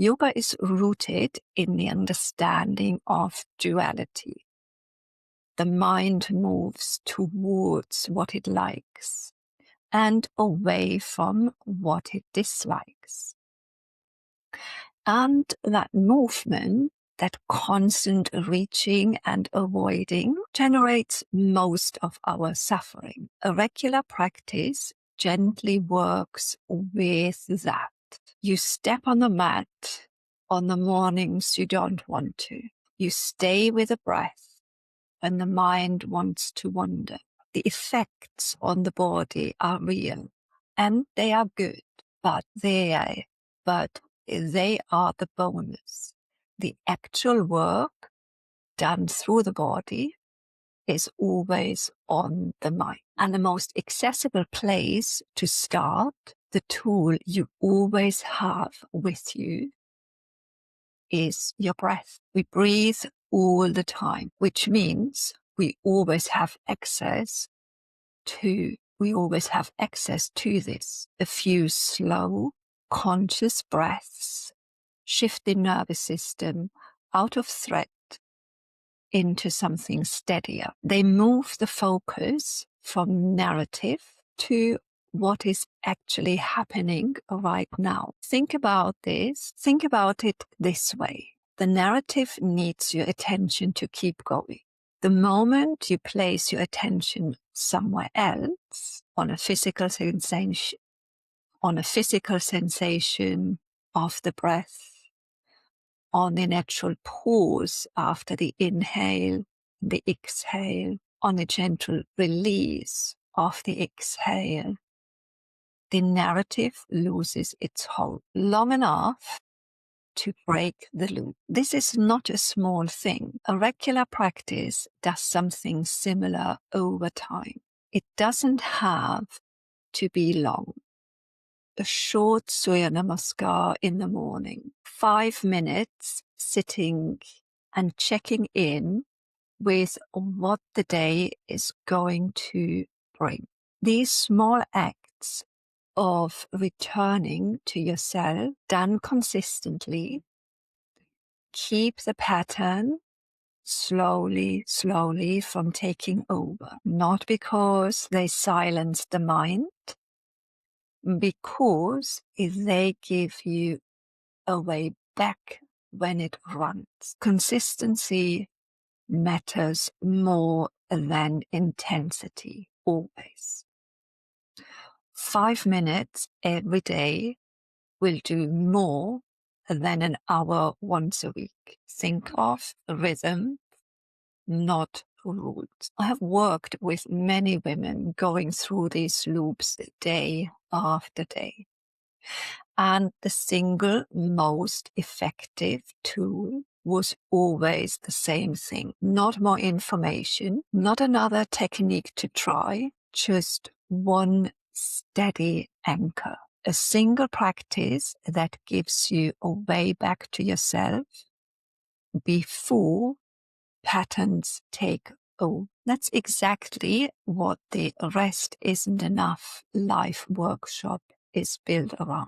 Yoga is rooted in the understanding of duality. The mind moves towards what it likes and away from what it dislikes. And that movement, that constant reaching and avoiding, generates most of our suffering. A regular practice gently works with that. You step on the mat on the mornings you don't want to. You stay with the breath when the mind wants to wander. The effects on the body are real and they are good, but they are the bonus. The actual work done through the body is always on the mind. And the most accessible place to start, the tool you always have with you, is your breath. We breathe all the time, which means we always have access to this. A few slow, conscious breaths shift the nervous system out of threat into something steadier. They move the focus from narrative to what is actually happening right now. Think about this. Think about it this way. The narrative needs your attention to keep going. The moment you place your attention somewhere else, on a physical sensation of the breath, on the natural pause after the inhale, the exhale, on the gentle release of the exhale, the narrative loses its hold long enough to break the loop. This is not a small thing. A regular practice does something similar over time. It doesn't have to be long. A short Surya Namaskar in the morning, 5 minutes sitting and checking in with what the day is going to bring. These small acts of returning to yourself, done consistently, keep the pattern slowly from taking over. Not because they silence the mind, because they give you a way back when it runs. Consistency matters more than intensity, always. 5 minutes every day will do more than an hour once a week. Think of rhythm, not rules. I have worked with many women going through these loops day after day. And the single most effective tool was always the same thing. Not more information, not another technique to try, just one steady anchor. A single practice that gives you a way back to yourself before patterns take over. That's exactly what the Rest Isn't Enough live workshop is built around.